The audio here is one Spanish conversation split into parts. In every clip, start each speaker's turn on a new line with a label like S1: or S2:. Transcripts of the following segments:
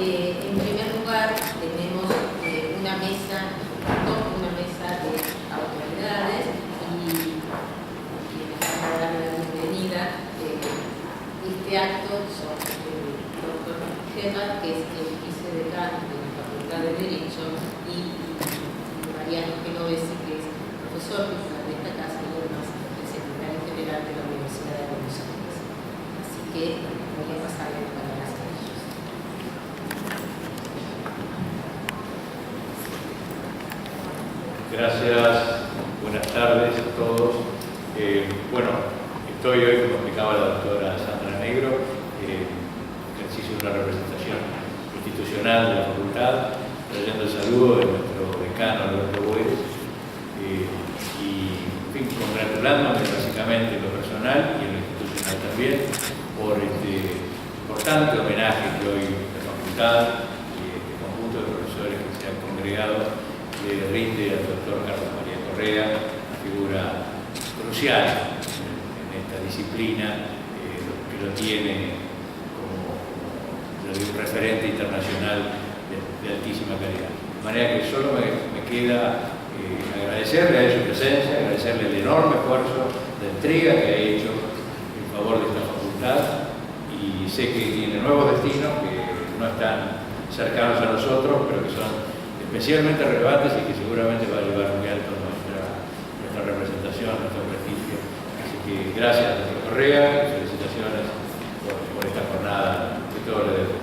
S1: En primer lugar, tenemos una mesa de autoridades y les vamos a dar la bienvenida. Este acto son el doctor Gema, que es el vicedecano de la Facultad de Derecho, y Mariano Genovese, que es profesor titular de esta casa y además el secretario general de la Universidad de Buenos Aires. Así que voy a pasarle la palabra a ellos.
S2: Gracias, buenas tardes a todos. Bueno, estoy hoy, como explicaba la doctora Sandra Negro, ejercicio de una representación institucional de la facultad, trayendo el saludo de nuestro decano Alberto Bues, y en fin, congratulándome básicamente en lo personal y en lo institucional también por este importante homenaje que hoy la facultad y este conjunto de profesores que se han congregado le rinde al doctor Carlos María Correa, una figura crucial en esta disciplina, que lo tiene como un referente internacional de altísima calidad. De manera que solo me queda agradecerle a su presencia, agradecerle el enorme esfuerzo de entrega que ha hecho en favor de esta facultad, y sé que tiene nuevos destinos que no están cercanos a nosotros, pero que son especialmente relevantes y que seguramente va a llevar muy alto nuestra representación, nuestro prestigio. Así que gracias, doctor Correa, y felicitaciones por esta jornada que todo le debo.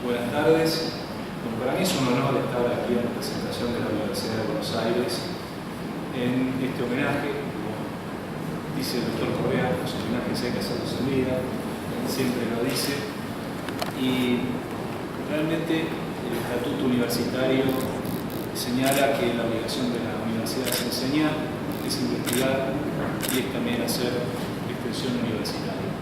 S3: Buenas tardes. Bueno, para mí es un honor estar aquí en representación de la Universidad de Buenos Aires en este homenaje. Dice el doctor Correa, los homenajes hay que hacerlos en vida, siempre lo dice, y realmente el estatuto universitario señala que la obligación de la universidad es enseñar, es investigar y es también hacer extensión universitaria.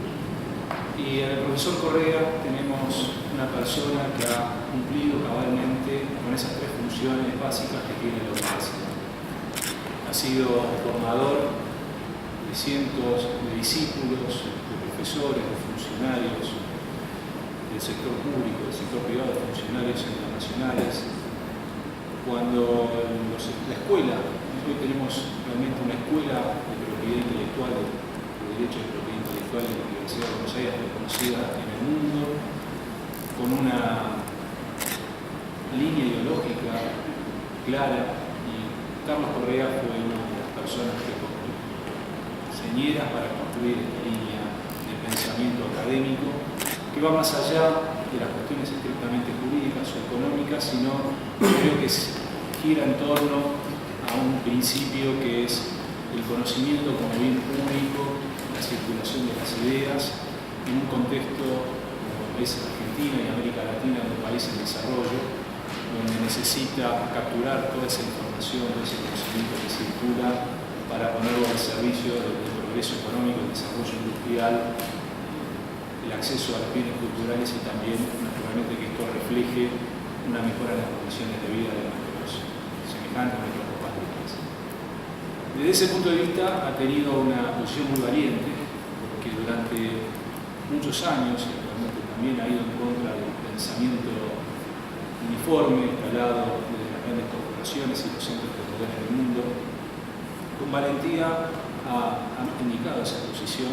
S3: Y en el profesor Correa tenemos una persona que ha cumplido cabalmente con esas tres funciones básicas que tiene la universidad. Ha sido formador de cientos de discípulos, de profesores, de funcionarios del sector público, del sector privado, de funcionarios internacionales. Cuando la escuela, hoy tenemos realmente una escuela de propiedad intelectual, de derecho de propiedad intelectual de la Universidad de Buenos Aires, reconocida en el mundo, con una línea ideológica clara, y Carlos Correa fue una de las personas que señeras para construir esta línea de pensamiento académico que va más allá de las cuestiones estrictamente jurídicas o económicas, sino creo que gira en torno a un principio que es el conocimiento como bien público, la circulación de las ideas en un contexto como es Argentina y América Latina, un país en desarrollo, donde necesita capturar toda esa información, todo ese conocimiento que circula para ponerlo al servicio del progreso económico, el desarrollo industrial, el acceso a los bienes culturales y también, naturalmente, que esto refleje una mejora en las condiciones de vida de nuestros semejantes, de nuestros compatriotas. Desde ese punto de vista ha tenido una posición muy valiente, porque durante muchos años, y realmente también ha ido en contra del pensamiento uniforme instalado de las grandes corporaciones y los centros de poder en el mundo, con valentía ha indicado esa posición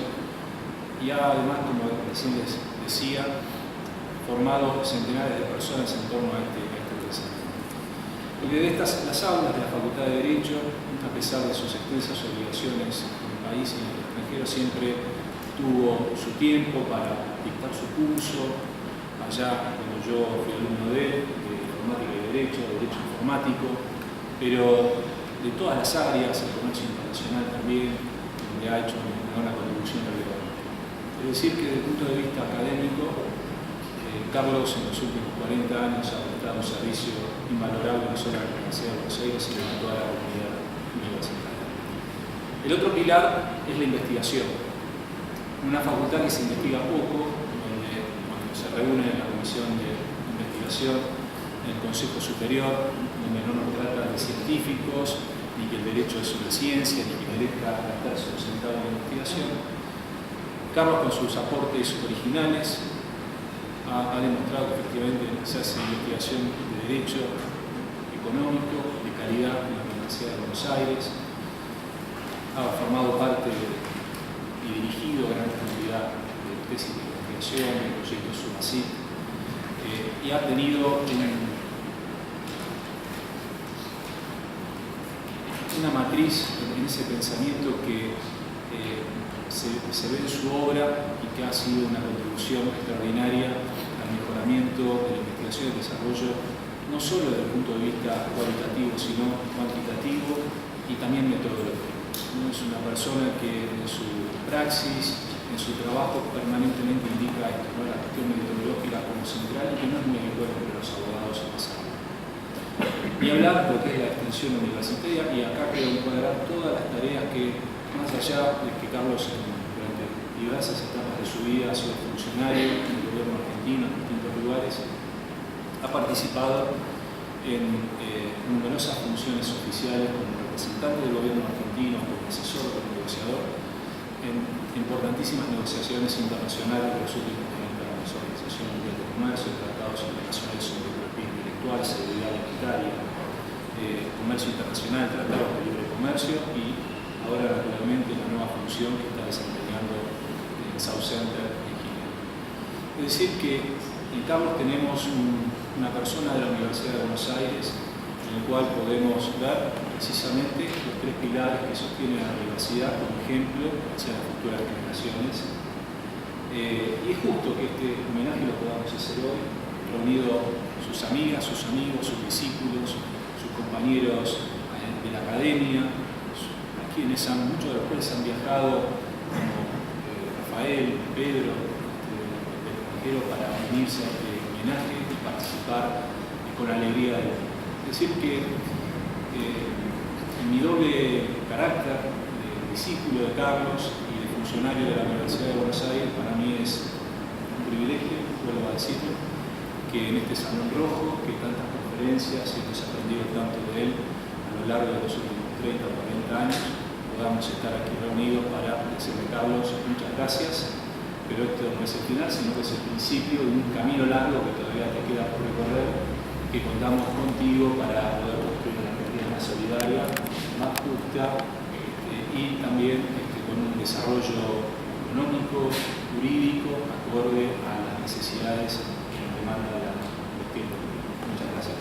S3: y ha además, como recién les decía, formado centenares de personas en torno a este pensamiento. Y desde las aulas de la Facultad de Derecho, a pesar de sus extensas obligaciones en el país y en el extranjero, siempre tuvo su tiempo para dictar su curso. Allá, cuando yo fui alumno de informática y derecho informático, pero de todas las áreas, el comercio internacional también, donde ha hecho una contribución relevante. Es decir, que desde el punto de vista académico, Carlos en los últimos 40 años ha prestado un servicio invalorable no solo a la Universidad de Buenos Aires, sino a toda la comunidad universitaria. El otro pilar es la investigación. Una facultad que se investiga poco, donde cuando se reúne en la comisión de investigación, en el Consejo Superior, donde no nos trata de científicos, ni que el derecho es una ciencia, ni que merezca estar sustentado en la investigación. Carlos, con sus aportes originales, ha demostrado que efectivamente se hace investigación de derecho económico, de calidad en la Universidad de Buenos Aires, ha formado parte y dirigido gran cantidad de tesis de investigación, de proyectos SUMACIT, y ha tenido una matriz en ese pensamiento que se ve en su obra y que ha sido una contribución extraordinaria al mejoramiento de la investigación y el desarrollo, no solo desde el punto de vista cualitativo, sino cuantitativo y también metodológico. Es una persona que en su praxis, en su trabajo, permanentemente indica esto, ¿no? La cuestión metodológica como central, y que no es muy habitual entre los abogados en pasado. Ni hablar de lo que es la extensión universitaria, y acá creo encuadrar todas las tareas que, más allá de que Carlos durante diversas etapas de su vida ha sido funcionario en el gobierno argentino en distintos lugares, ha participado en numerosas funciones oficiales como representante del gobierno argentino, como asesor, como negociador, en importantísimas negociaciones internacionales de los últimos 30 años, Organización Mundial de Comercio, tratados internacionales sobre propiedad intelectual, seguridad alimentaria, comercio internacional, tratados de libre comercio, y ahora naturalmente la nueva función que está desempeñando en South Center en Ginebra. Es decir que en Carlos tenemos una persona de la Universidad de Buenos Aires en el cual podemos ver precisamente los tres pilares que sostienen a la universidad como ejemplo hacia las futuras generaciones. Y es justo que este homenaje lo podamos hacer hoy, reunido sus amigas, sus amigos, sus discípulos, sus compañeros de la academia, a quienes muchos de los cuales han viajado, como Rafael, Pedro, del extranjero, para unirse a este homenaje y participar con alegría de él. Es decir que en mi doble carácter de discípulo de Carlos y de funcionario de la Universidad de Buenos Aires, para mí es un privilegio, vuelvo a decirlo, que en este Salón Rojo, que tantas conferencias hemos aprendido tanto de él a lo largo de los últimos 30 o 40 años, podamos estar aquí reunidos para decirle, Carlos, muchas gracias, pero esto no es el final, sino que es el principio de un camino largo que todavía te queda por recorrer, que contamos contigo para poder construir una Argentina más solidaria, más justa y también con un desarrollo económico, jurídico, acorde a las necesidades que nos demanda los tiempos. Muchas gracias.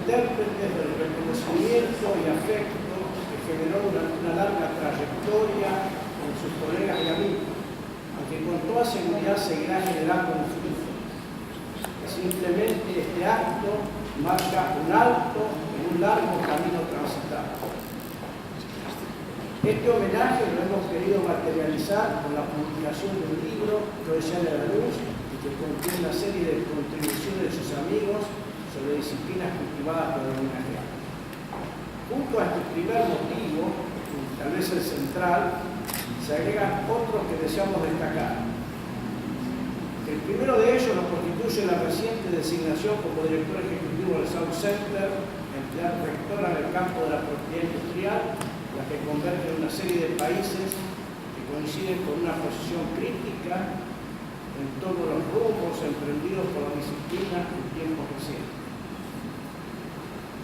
S4: intérpretes del reconocimiento y afecto que generó una larga trayectoria con sus colegas y amigos, aunque con toda seguridad seguirá generando un fruto. Simplemente este acto marca un alto en un largo camino transitado. Este homenaje lo hemos querido materializar con la publicación de un libro que hoy sale a la luz y que contiene una serie de contribuciones de sus amigos sobre disciplinas cultivadas por el homenajeado. Junto a este primer motivo, tal vez el central, se agregan otros que deseamos destacar. El primero de ellos lo constituye la reciente designación como director ejecutivo del South Center, entidad rectora en el campo de la propiedad industrial, la que converge en una serie de países que coinciden con una posición crítica en todos los rumbos emprendidos por la disciplina en tiempos recientes.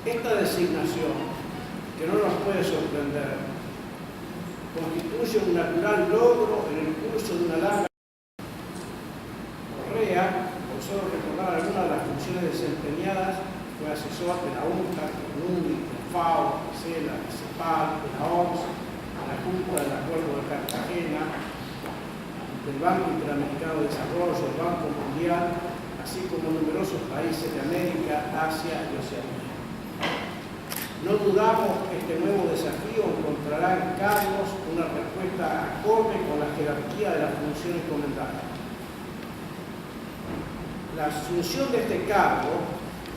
S4: Esta designación, que no nos puede sorprender, constituye un natural logro en el curso de una larga Correa, por solo recordar algunas de las funciones desempeñadas, fue asesor de la UNCTAD, de la UNI, de la FAO, de CELA, de CEPAL, de la OMS, de la Cúpula del Acuerdo de Cartagena, del Banco Interamericano de Desarrollo, del Banco Mundial, así como numerosos países de América, Asia y Oceanía. No dudamos que este nuevo desafío encontrará en Carlos una respuesta acorde con la jerarquía de las funciones encomendadas. La asunción de este cargo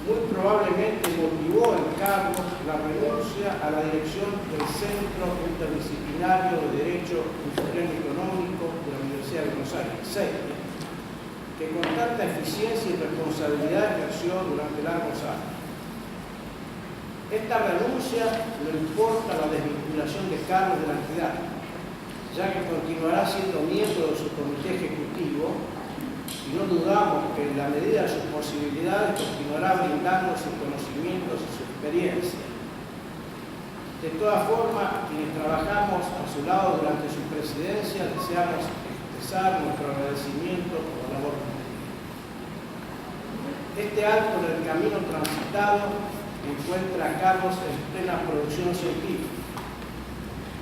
S4: muy probablemente motivó en Carlos la renuncia a la dirección del Centro Interdisciplinario de Derecho Industrial y Económico de la Universidad de Buenos Aires, CEDE, que con tanta eficiencia y responsabilidad ejerció durante largos años. Esta renuncia no importa la desvinculación de Carlos de la entidad, ya que continuará siendo miembro de su comité ejecutivo y no dudamos que en la medida de sus posibilidades continuará brindando sus conocimientos y su experiencia. De todas formas, quienes trabajamos a su lado durante su presidencia deseamos expresar nuestro agradecimiento por la labor que este alto en el camino transitado encuentra a Carlos en plena producción científica.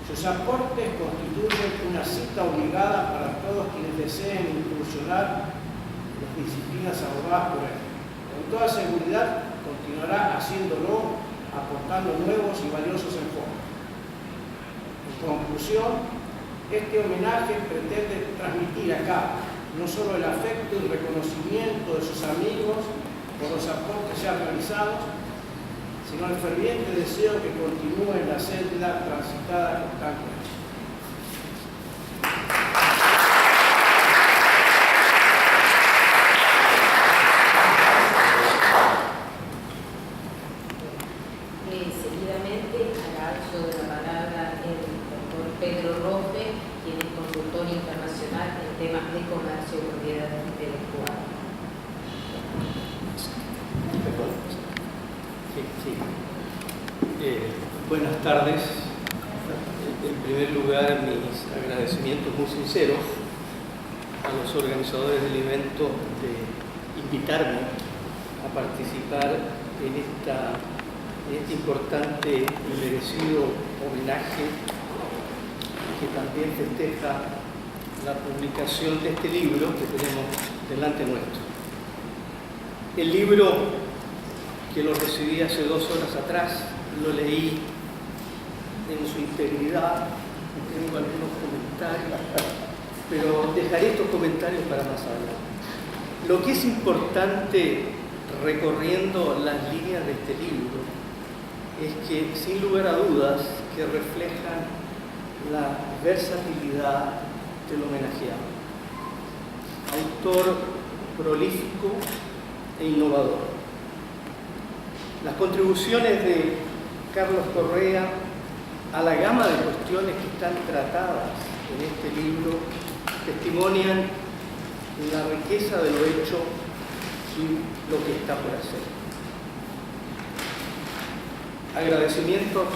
S4: Sus aportes constituyen una cita obligada para todos quienes deseen incursionar en las disciplinas abordadas por él. Con toda seguridad continuará haciéndolo, aportando nuevos y valiosos enfoques. En conclusión, este homenaje pretende transmitir a Carlos no solo el afecto y reconocimiento de sus amigos por los aportes ya realizados, sino el ferviente deseo que continúe en la senda transitada constantemente.
S1: Seguidamente hará uso de la palabra el doctor Pedro Rofe, quien es consultor internacional en temas de comercio y propiedad intelectual.
S5: Buenas tardes. En primer lugar, mis agradecimientos muy sinceros a los organizadores del evento de invitarme a participar en este importante y merecido homenaje que también festeja la publicación de este libro que tenemos delante nuestro. El libro, que lo recibí hace 2 horas atrás, lo leí en su integridad, tengo algunos comentarios, pero dejaré estos comentarios para más adelante. Lo que es importante recorriendo las líneas de este libro es que, sin lugar a dudas, que reflejan la versatilidad del homenajeado. Autor prolífico e innovador. Las contribuciones de Carlos Correa a la gama de cuestiones que están tratadas en este libro testimonian la riqueza de lo hecho y lo que está por hacer. Agradecimientos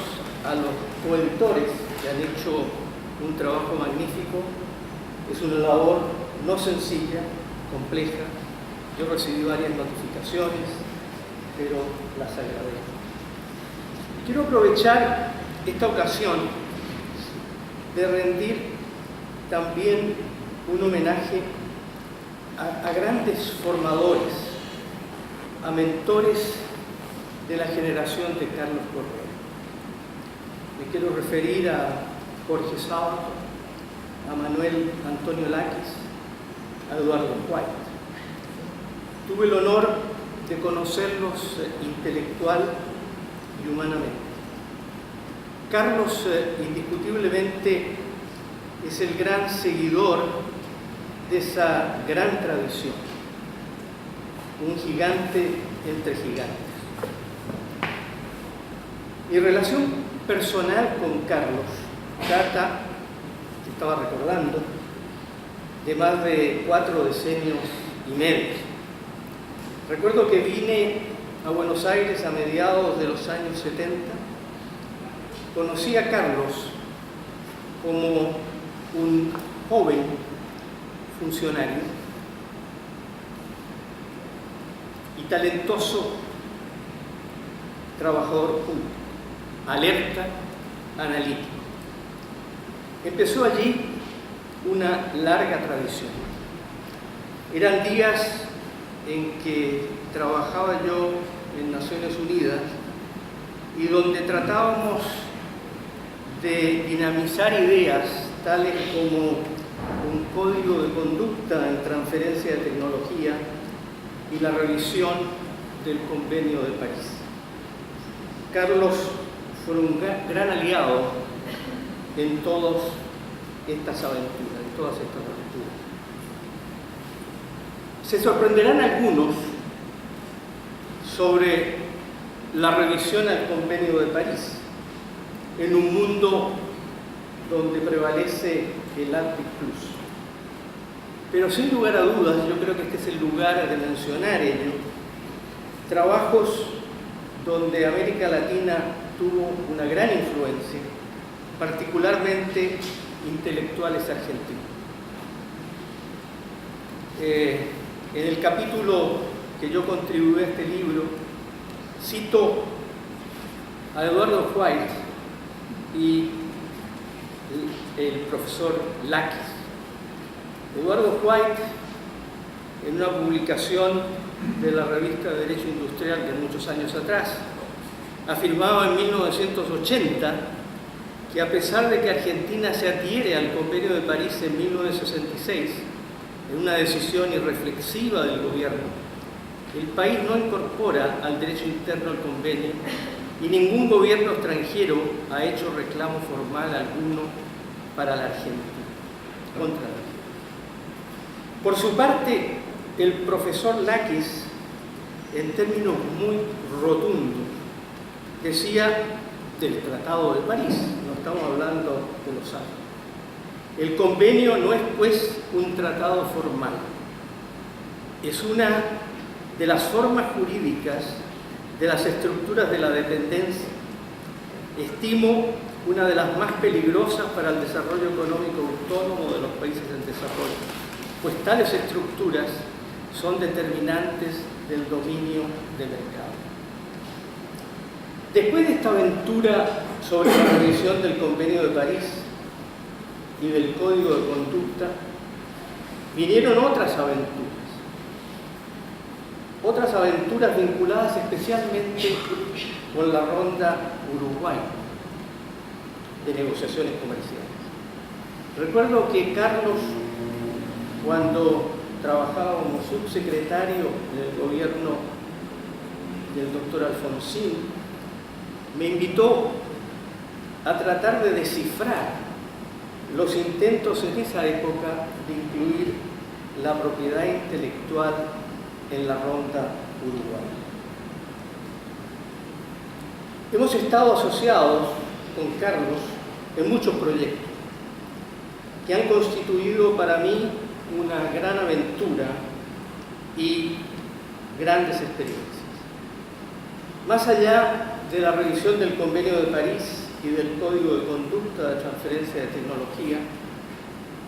S5: a los coeditores que han hecho un trabajo magnífico. Es una labor no sencilla, compleja. Yo recibí varias notificaciones, pero las agradezco. Quiero aprovechar esta ocasión de rendir también un homenaje a grandes formadores, a mentores de la generación de Carlos Correa. Me quiero referir a Jorge Sábato, a Manuel Antonio Laquis, a Eduardo White. Tuve el honor de conocerlos intelectual y humanamente. Carlos indiscutiblemente es el gran seguidor de esa gran tradición, un gigante entre gigantes. Mi relación personal con Carlos data, estaba recordando, de más de 4 decenios y medio. Recuerdo que vine a Buenos Aires a mediados de los años 70. Conocí a Carlos como un joven funcionario y talentoso trabajador público, alerta, analítico. Empezó allí una larga tradición. Eran días en que trabajaba yo en Naciones Unidas y donde tratábamos de dinamizar ideas tales como un código de conducta en transferencia de tecnología y la revisión del Convenio de París. Carlos fue un gran aliado en todas estas aventuras, Se sorprenderán algunos sobre la revisión al Convenio de París en un mundo donde prevalece el Arctic Plus. Pero sin lugar a dudas, yo creo que este es el lugar de mencionar ello, trabajos donde América Latina tuvo una gran influencia, particularmente intelectuales argentinos. En el capítulo que yo contribuí a este libro, cito a Eduardo White y el profesor Laquis. Eduardo White, en una publicación de la revista de Derecho Industrial de muchos años atrás, afirmaba en 1980 que a pesar de que Argentina se adhiere al Convenio de París en 1966, en una decisión irreflexiva del gobierno, el país no incorpora al derecho interno el convenio y ningún gobierno extranjero ha hecho reclamo formal alguno para la Argentina, contra la Argentina. Por su parte, el profesor Laquis, en términos muy rotundos, decía del Tratado de París, no estamos hablando de los años. El convenio no es, pues, un tratado formal, es una de las formas jurídicas de las estructuras de la dependencia. Estimo una de las más peligrosas para el desarrollo económico autónomo de los países en desarrollo, pues tales estructuras son determinantes del dominio de mercado. Después de esta aventura sobre la revisión del Convenio de París y del Código de Conducta, vinieron otras aventuras vinculadas especialmente con la ronda Uruguay de negociaciones comerciales. Recuerdo que Carlos, cuando trabajaba como subsecretario en el gobierno del doctor Alfonsín, me invitó a tratar de descifrar los intentos en esa época de incluir la propiedad intelectual en la ronda uruguaya. Hemos estado asociados con Carlos en muchos proyectos que han constituido para mí una gran aventura y grandes experiencias. Más allá de la revisión del Convenio de París y del Código de Conducta de Transferencia de Tecnología,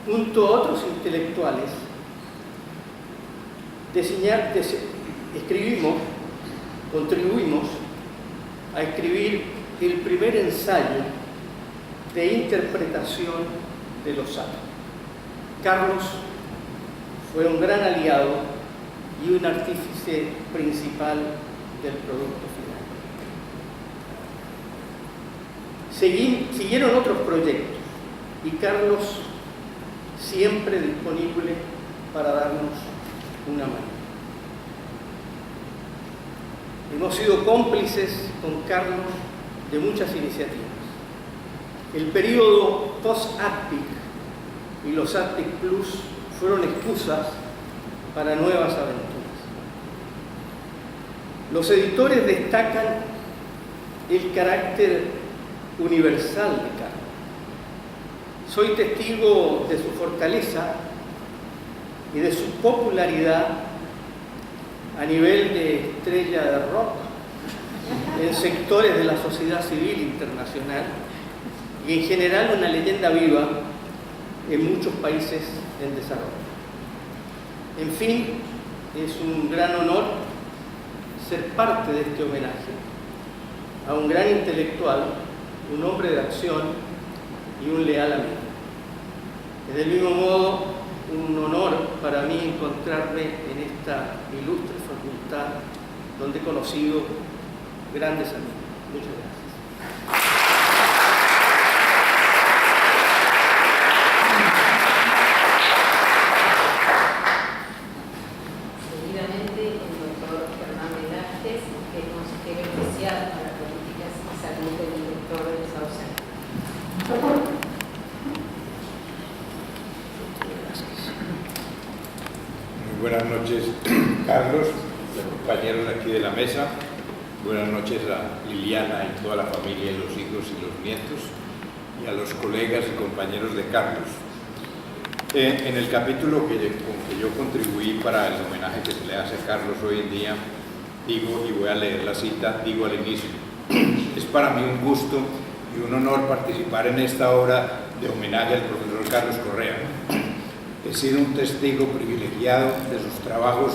S5: junto a otros intelectuales, contribuimos a escribir el primer ensayo de interpretación de los salmos. Carlos fue un gran aliado y un artífice principal del producto final. Siguieron otros proyectos y Carlos siempre disponible para darnos una mano. Hemos sido cómplices con Carlos de muchas iniciativas. El periodo post-ACPIC y los ACPIC Plus fueron excusas para nuevas aventuras. Los editores destacan el carácter universal de Carlos. Soy testigo de su fortaleza y de su popularidad a nivel de estrella de rock en sectores de la sociedad civil internacional y en general una leyenda viva en muchos países en desarrollo. En fin, es un gran honor ser parte de este homenaje a un gran intelectual, un hombre de acción y un leal amigo. Del mismo modo, un honor para mí encontrarme en esta ilustre facultad donde he conocido grandes amigos. Muchas gracias.
S1: Seguidamente, el doctor Germán Velázquez, que es consejero especial para políticas y salud del director del SAOSER.
S6: Buenas noches, Carlos, los compañeros aquí de la mesa. Buenas noches a Liliana y toda la familia, los hijos y los nietos, y a los colegas y compañeros de Carlos. En el capítulo con que yo contribuí para el homenaje que se le hace a Carlos hoy en día, digo, y voy a leer la cita, digo al inicio: es para mí un gusto y un honor participar en esta obra de homenaje al profesor Carlos Correa. He sido un testigo privilegiado de sus trabajos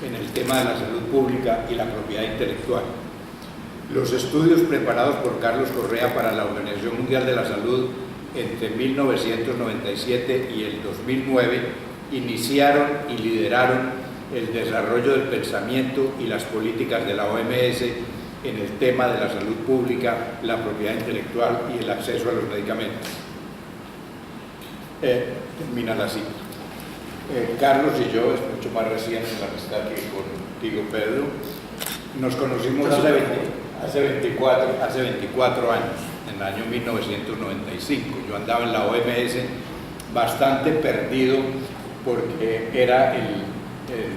S6: en el tema de la salud pública y la propiedad intelectual. Los estudios preparados por Carlos Correa para la Organización Mundial de la Salud entre 1997 y el 2009 iniciaron y lideraron el desarrollo del pensamiento y las políticas de la OMS en el tema de la salud pública, la propiedad intelectual y el acceso a los medicamentos. Termina la cita. Carlos y yo, es mucho más reciente la amistad que contigo, Pedro, nos conocimos hace 24 años, en el año 1995. Yo andaba en la OMS bastante perdido porque era el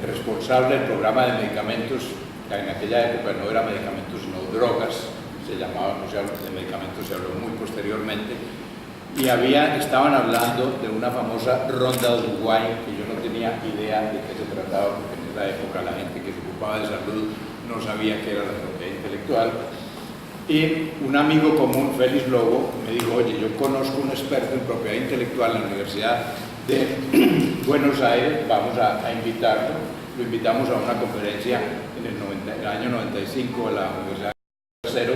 S6: responsable del programa de medicamentos, que en aquella época no era medicamentos sino drogas, se llamaba, no se habló de medicamentos, se habló muy posteriormente. Y estaban hablando de una famosa ronda de Uruguay, que yo no tenía idea de qué se trataba, porque en esa época la gente que se ocupaba de salud no sabía qué era la propiedad intelectual. Y un amigo común, Félix Lobo, me dijo: oye, yo conozco un experto en propiedad intelectual en la Universidad de Buenos Aires, vamos a invitarlo. Lo invitamos a una conferencia en el año 95 a la Universidad de Cero,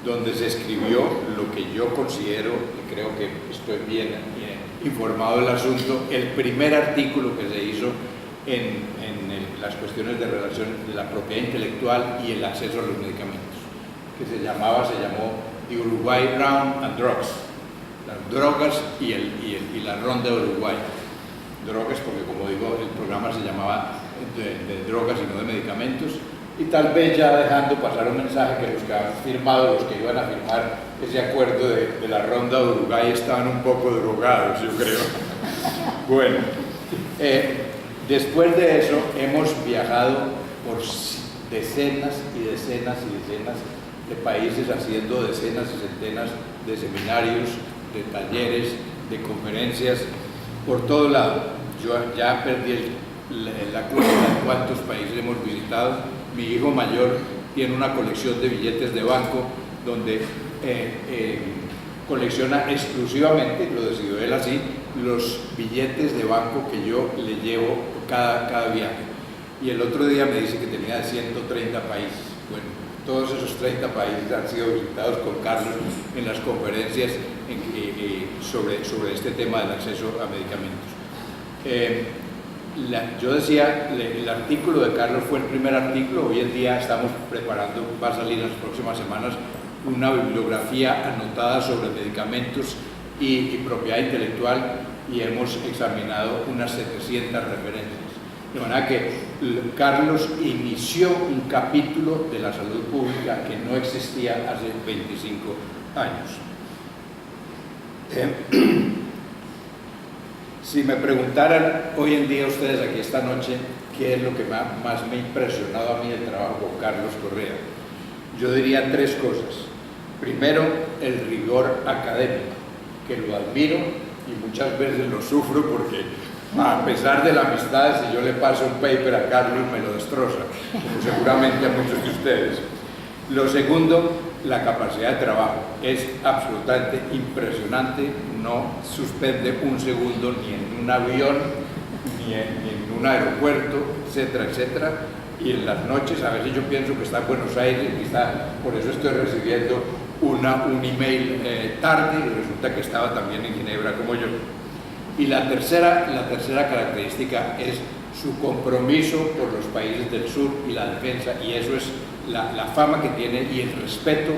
S6: donde se escribió lo que yo considero, y creo que estoy bien informado del asunto, el primer artículo que se hizo en las cuestiones de relación de la propiedad intelectual y el acceso a los medicamentos, que se llamó The Uruguay Round and Drugs, las drogas y la ronda de Uruguay. Drogas porque, como digo, el programa se llamaba de drogas y no de medicamentos. Y tal vez ya dejando pasar un mensaje que los que han firmado, los que iban a firmar ese acuerdo de la ronda de Uruguay estaban un poco drogados, yo creo. Bueno, después de eso hemos viajado por decenas y decenas y decenas de países haciendo decenas y centenas de seminarios, de talleres, de conferencias, por todo lado. Yo ya perdí la cuenta de cuántos países hemos visitado. Mi hijo mayor tiene una colección de billetes de banco donde colecciona exclusivamente, lo decidió él así, los billetes de banco que yo le llevo cada viaje. Y el otro día me dice que tenía 130 países. Bueno, todos esos 30 países han sido visitados con Carlos en las conferencias sobre este tema del acceso a medicamentos. Yo decía, el artículo de Carlos fue el primer artículo. Hoy en día estamos preparando, va a salir en las próximas semanas, una bibliografía anotada sobre medicamentos y propiedad intelectual, y hemos examinado unas 700 referencias. De manera que Carlos inició un capítulo de la salud pública que no existía hace 25 años. Si me preguntaran hoy en día ustedes aquí esta noche qué es lo que más me ha impresionado a mí del trabajo con Carlos Correa, yo diría 3 cosas. Primero, el rigor académico, que lo admiro y muchas veces lo sufro porque a pesar de la amistad, si yo le paso un paper a Carlos me lo destroza, como seguramente a muchos de ustedes. Lo segundo, la capacidad de trabajo es absolutamente impresionante, no suspende un segundo ni en un avión, ni en un aeropuerto, etcétera, etcétera. Y en las noches a veces yo pienso que está en Buenos Aires y por eso estoy recibiendo un email tarde, y resulta que estaba también en Ginebra como yo. Y la tercera característica es su compromiso por los países del sur y la defensa, y eso es la fama que tiene y el respeto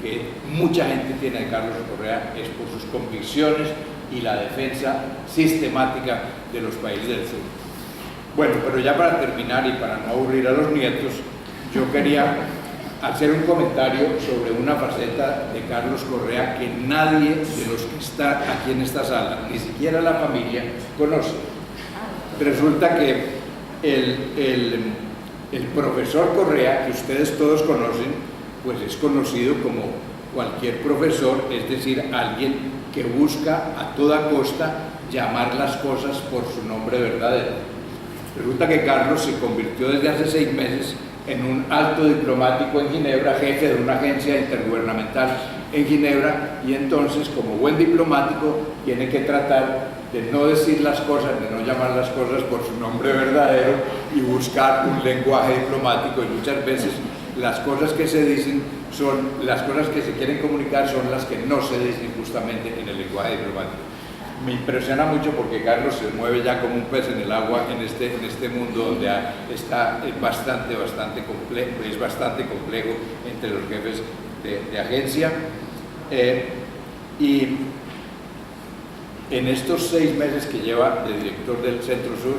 S6: que mucha gente tiene de Carlos Correa, es por sus convicciones y la defensa sistemática de los países del sur. Bueno, pero ya para terminar y para no aburrir a los nietos, yo quería hacer un comentario sobre una faceta de Carlos Correa que nadie de los que está aquí en esta sala, ni siquiera la familia, conoce. Resulta que el profesor Correa, que ustedes todos conocen, pues es conocido como cualquier profesor, es decir, alguien que busca a toda costa llamar las cosas por su nombre verdadero. Resulta que Carlos se convirtió desde hace 6 meses en un alto diplomático en Ginebra, jefe de una agencia intergubernamental en Ginebra, y entonces, como buen diplomático, tiene que tratar de no decir las cosas, de no llamar las cosas por su nombre verdadero y buscar un lenguaje diplomático, y muchas veces las cosas que se dicen son, las cosas que se quieren comunicar son las que no se dicen justamente en el lenguaje diplomático. Me impresiona mucho porque Carlos se mueve ya como un pez en el agua en este mundo donde está bastante complejo entre los jefes de agencia. Y en estos 6 meses que lleva de director del Centro Sur,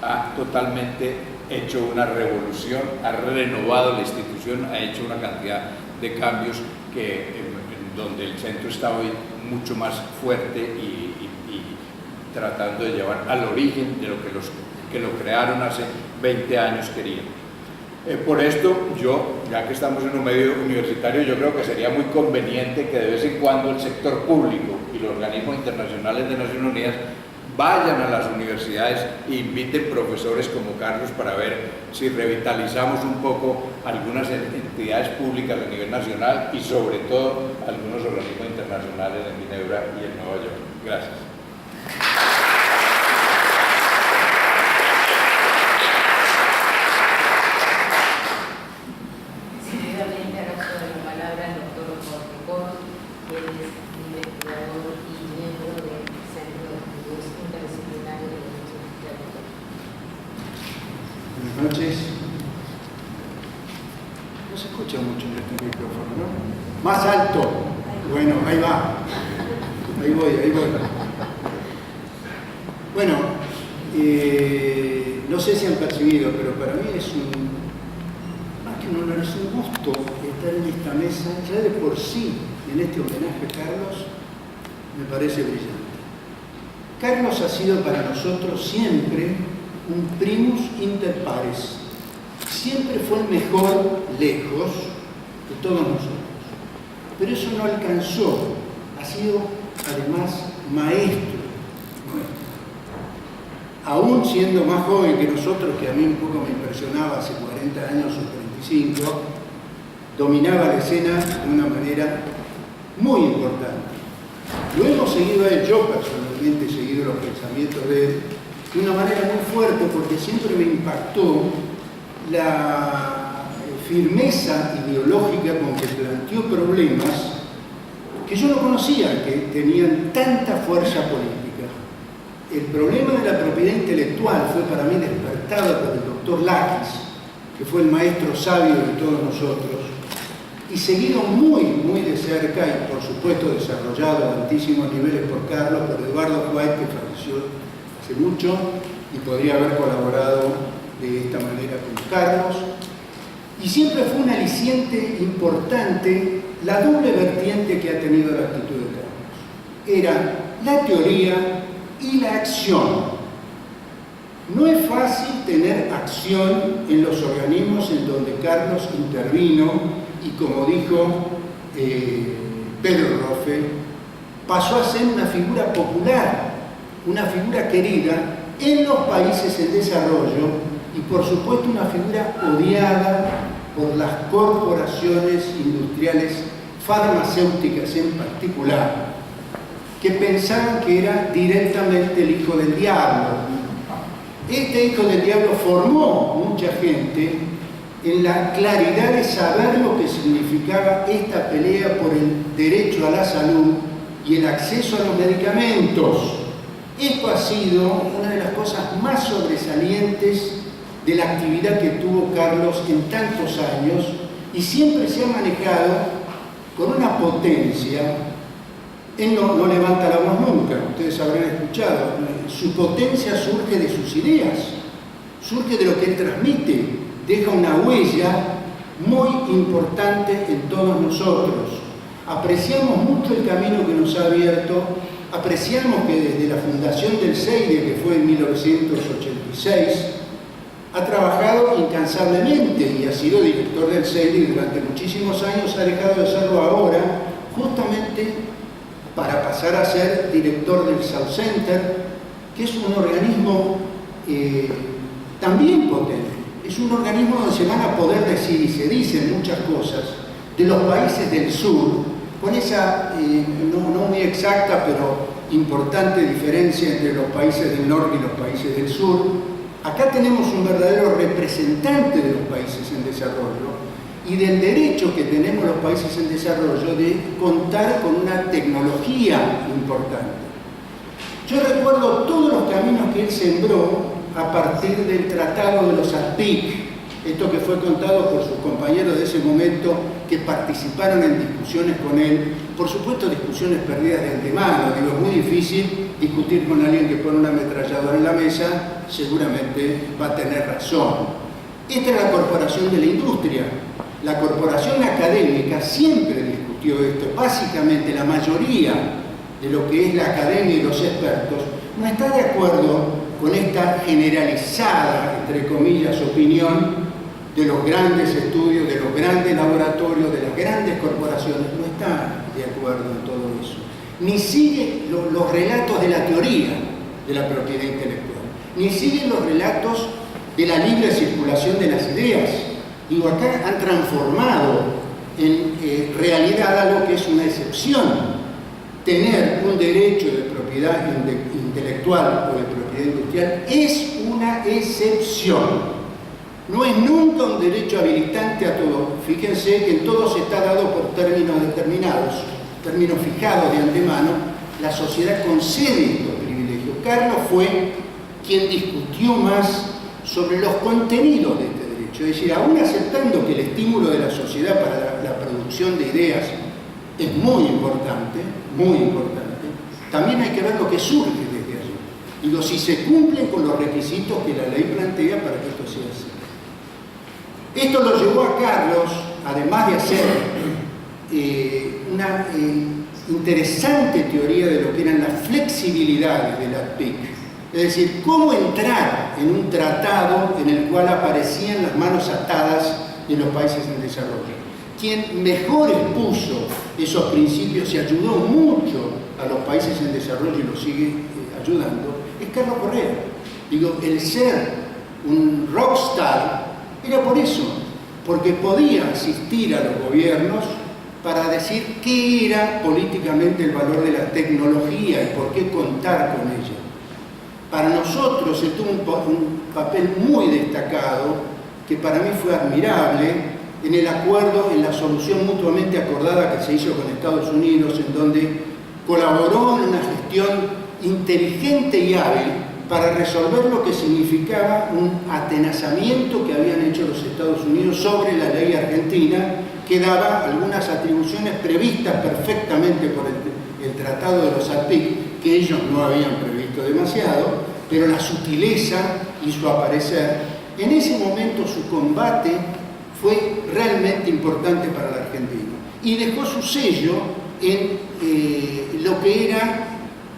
S6: ha totalmente hecho una revolución, ha renovado la institución, ha hecho una cantidad de cambios donde el centro está hoy mucho más fuerte y tratando de llevar al origen de lo que los que lo crearon hace 20 años querían. Por esto, ya que estamos en un medio universitario, yo creo que sería muy conveniente que de vez en cuando el sector público y los organismos internacionales de Naciones Unidas vayan a las universidades e inviten profesores como Carlos para ver si revitalizamos un poco algunas entidades públicas a nivel nacional y sobre todo algunos organismos internacionales en Ginebra y en Nueva York. Gracias.
S1: Seguidamente hará uso de la palabra el doctor Jorge Cor, que es investigador y miembro del Centro de Estudios Interdisciplinarios de la Universidad de Córdoba.
S7: Buenas noches. No se escucha mucho en este micrófono, ¿no? Más alto. Bueno, ahí va. Ahí voy. Bueno, no sé si han percibido, pero para mí es más que un honor, es un gusto estar en esta mesa. Ya de por sí, en este homenaje a Carlos, me parece brillante. Carlos ha sido para nosotros siempre un primus inter pares. Siempre fue el mejor lejos de todos nosotros. Pero eso no alcanzó. Ha sido además maestro. Aún siendo más joven que nosotros, que a mí un poco me impresionaba hace 40 años o 35, dominaba la escena de una manera muy importante. Lo hemos seguido a él, yo personalmente he seguido los pensamientos de él de una manera muy fuerte, porque siempre me impactó la firmeza ideológica con que planteó problemas que yo no conocía, que tenían tanta fuerza política. El problema de la propiedad intelectual fue para mí despertado por el doctor Lakis, que fue el maestro sabio de todos nosotros, y seguido muy de cerca y por supuesto desarrollado a altísimos niveles por Carlos, por Eduardo White, que falleció hace mucho y podría haber colaborado de esta manera con Carlos. Y siempre fue un aliciente importante la doble vertiente que ha tenido la actitud de Carlos. Era la teoría y la acción. No es fácil tener acción en los organismos en donde Carlos intervino y, como dijo Pedro Roffe, pasó a ser una figura popular, una figura querida en los países en desarrollo y, por supuesto, una figura odiada por las corporaciones industriales farmacéuticas en particular, que pensaban que era directamente el hijo del diablo. Este hijo del diablo formó mucha gente en la claridad de saber lo que significaba esta pelea por el derecho a la salud y el acceso a los medicamentos. Esto ha sido una de las cosas más sobresalientes de la actividad que tuvo Carlos en tantos años y siempre se ha manejado con una potencia. Él no levanta la voz nunca, ustedes habrán escuchado. Su potencia surge de sus ideas, surge de lo que él transmite, deja una huella muy importante en todos nosotros. Apreciamos mucho el camino que nos ha abierto, apreciamos que desde la fundación del CEIDE, que fue en 1986, ha trabajado incansablemente y ha sido director del CEIDE y durante muchísimos años ha dejado de serlo ahora, justamente para pasar a ser director del South Center, que es un organismo también potente. Es un organismo donde se van a poder decir, y se dicen muchas cosas, de los países del sur, con esa, no muy exacta, pero importante diferencia entre los países del norte y los países del sur. Acá tenemos un verdadero representante de los países en desarrollo, y del derecho que tenemos los países en desarrollo de contar con una tecnología importante. Yo recuerdo todos los caminos que él sembró a partir del Tratado de los ALPIC, esto que fue contado por sus compañeros de ese momento que participaron en discusiones con él, por supuesto discusiones perdidas de antemano. Digo, es muy difícil discutir con alguien que pone una ametralladora en la mesa, seguramente va a tener razón. Esta es la corporación de la industria. La corporación académica siempre discutió esto. Básicamente la mayoría de lo que es la academia y los expertos no está de acuerdo con esta generalizada, entre comillas, opinión de los grandes estudios, de los grandes laboratorios, de las grandes corporaciones. No está de acuerdo en todo eso. Ni sigue los relatos de la teoría de la propiedad intelectual, ni sigue los relatos de la libre circulación de las ideas. Digo, acá han transformado en realidad algo que es una excepción. Tener un derecho de propiedad intelectual o de propiedad industrial es una excepción. No es nunca un derecho habilitante a todo. Fíjense que en todo se está dado por términos determinados, términos fijados de antemano. La sociedad concede estos privilegios. Carlos fue quien discutió más sobre los contenidos de este derecho. Es decir, aún aceptando que el estímulo de la sociedad para la producción de ideas es muy importante, también hay que ver lo que surge desde allí. Digo, si se cumplen con los requisitos que la ley plantea para que esto sea así. Esto lo llevó a Carlos, además de hacer una interesante teoría de lo que eran las flexibilidades de la PIC. Es decir, cómo entrar en un tratado en el cual aparecían las manos atadas de los países en desarrollo. Quien mejor expuso esos principios y ayudó mucho a los países en desarrollo y los sigue ayudando, es Carlos Correa. Digo, el ser un rockstar era por eso, porque podía asistir a los gobiernos para decir qué era políticamente el valor de la tecnología y por qué contar con ella. Para nosotros él tuvo un papel muy destacado, que para mí fue admirable, en el acuerdo, en la solución mutuamente acordada que se hizo con Estados Unidos, en donde colaboró en una gestión inteligente y hábil para resolver lo que significaba un atenazamiento que habían hecho los Estados Unidos sobre la ley argentina, que daba algunas atribuciones previstas perfectamente por el Tratado de los ALPIC, que ellos no habían previsto demasiado, pero la sutileza hizo aparecer. En ese momento su combate fue realmente importante para la Argentina y dejó su sello en lo que era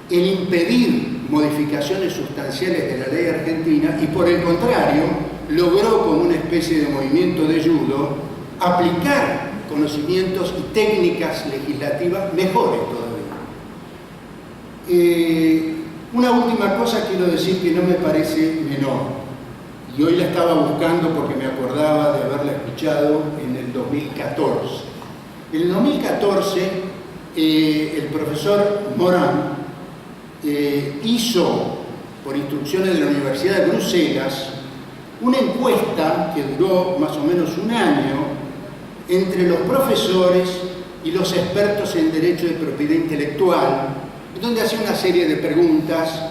S7: el impedir modificaciones sustanciales de la ley argentina y, por el contrario, logró, como una especie de movimiento de judo, aplicar conocimientos y técnicas legislativas mejores todavía. Una última cosa quiero decir que no me parece menor, y hoy la estaba buscando porque me acordaba de haberla escuchado en el 2014. En el 2014, el profesor Morán hizo, por instrucciones de la Universidad de Bruselas, una encuesta que duró más o menos un año entre los profesores y los expertos en derecho de propiedad intelectual, donde hacía una serie de preguntas,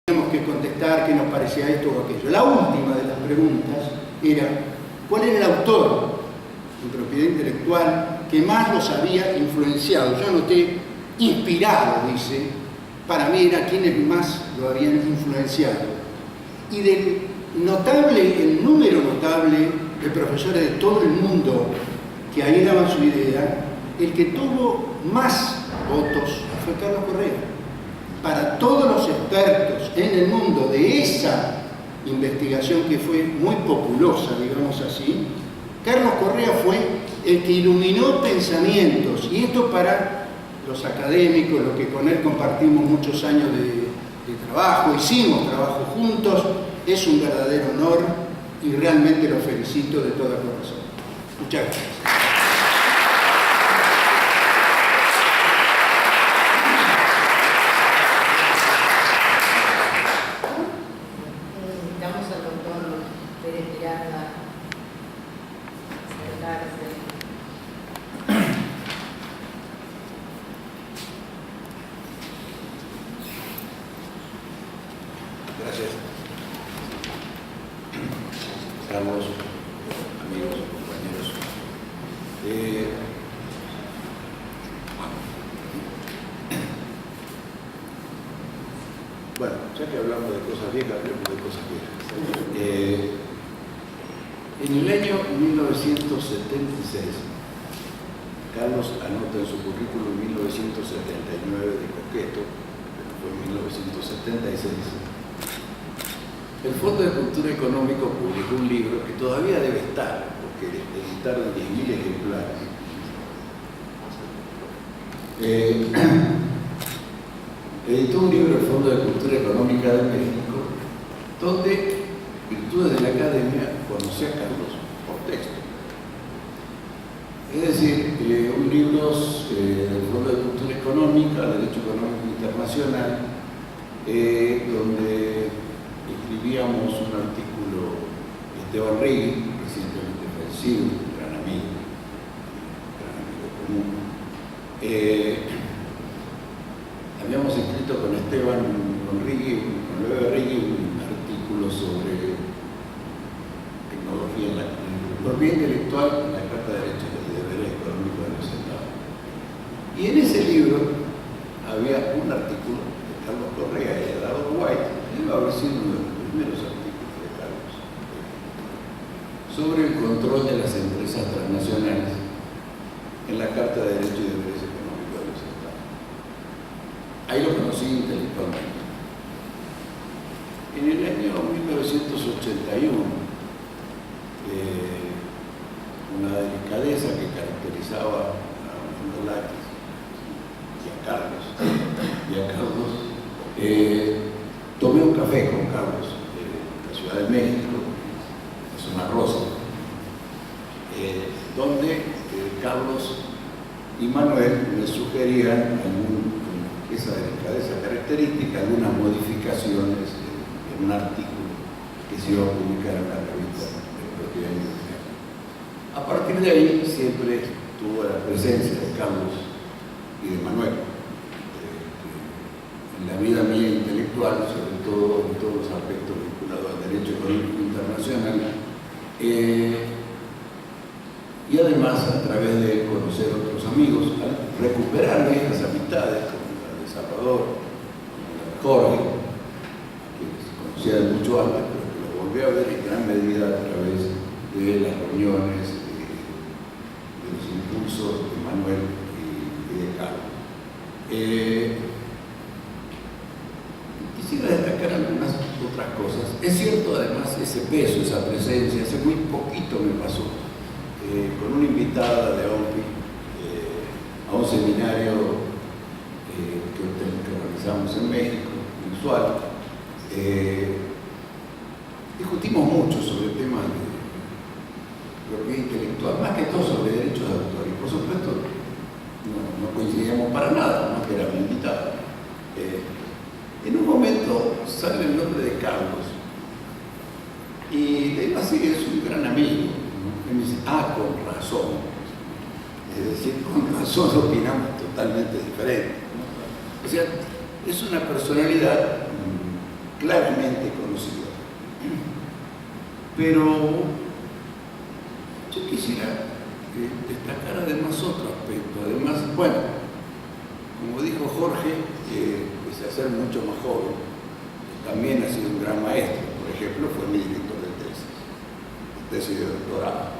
S7: teníamos que contestar qué nos parecía esto o aquello. La última de las preguntas era, ¿cuál era el autor en propiedad intelectual que más los había influenciado? Yo anoté inspirado, dice, para mí era quienes más lo habían influenciado. Y del notable, el número notable de profesores de todo el mundo que ahí daban su idea, el que tuvo más votos fue Carlos Correa. Para todos los expertos en el mundo de esa investigación que fue muy populosa, digamos así, Carlos Correa fue el que iluminó pensamientos, y esto para los académicos, los que con él compartimos muchos años de trabajo, hicimos trabajo juntos, es un verdadero honor y realmente lo felicito de todo corazón. Muchas gracias.
S1: Invitamos al doctor Pérez Miranda a acercarse.
S6: Gracias. Carlos, amigos, compañeros. Bueno, ya que hablamos de cosas viejas, hablemos de cosas viejas. En el año 1976, Carlos anota en su currículum 1979 de Coqueto, pero fue en 1976. El Fondo de Cultura Económico publicó un libro que todavía debe estar, porque editaron 10.000 ejemplares. Editó un libro, el Fondo de Cultura Económica de México, donde Virtudes de la Academia conocía a Carlos por texto. Es decir, un libro del Fondo de Cultura Económica, Derecho Económico Internacional, donde escribíamos un artículo de Esteban Rigui, recientemente fallecido, un gran amigo común. Habíamos escrito con Esteban, con Leo Rigui, un artículo sobre tecnología en la propiedad intelectual en la Carta de Derechos y Deberes Económicos de los Estados. Y en ese libro había un artículo de Carlos Correa y de Eduardo White, que iba a haber sido uno de los primeros artículos de Carlos, sobre el control de las empresas transnacionales en la Carta de Derechos y Deberes Económicos de los Estados. Ahí lo conocí intelectualmente. En el año 1981, una delicadeza que caracterizaba a Fernando Láquez y a Carlos, tomé un café con Carlos en la Ciudad de México, en Zona Rosa, donde Carlos y Manuel me sugerían esa delicadeza característica, algunas modificaciones en un artículo que se iba a publicar en la revista de Propiedad Industrial.
S7: A partir de ahí siempre tuvo la presencia de Carlos y de Manuel en la vida mía intelectual, sobre todo en todos los aspectos vinculados al derecho económico internacional, y además a través de conocer otros amigos, al recuperar viejas amistades como la de Salvador, como la de Jorge, que se conocía de mucho antes, pero que lo volví a ver en gran medida a través de las reuniones, de los impulsos de Manuel y de Carlos. Quisiera destacar algunas otras cosas. Es cierto, además, ese peso, esa presencia. Hace muy poquito me pasó con una invitada de OMPI a un seminario que organizamos en México, mensual. Discutimos mucho sobre temas de propiedad intelectual, más que todo sobre derechos de autor. Y por supuesto, no coincidíamos para nada, no que era mi invitada. En un momento sale el nombre de Carlos y le digo así, es un gran amigo. Y me dice, con razón. Es decir, con razón opinamos totalmente diferente, ¿no? O sea, es una personalidad claramente conocida. Pero yo quisiera destacar además otro aspecto. Además, bueno, como dijo Jorge, pese a ser mucho más joven, también ha sido un gran maestro. Por ejemplo, fue mi director de tesis de doctorado.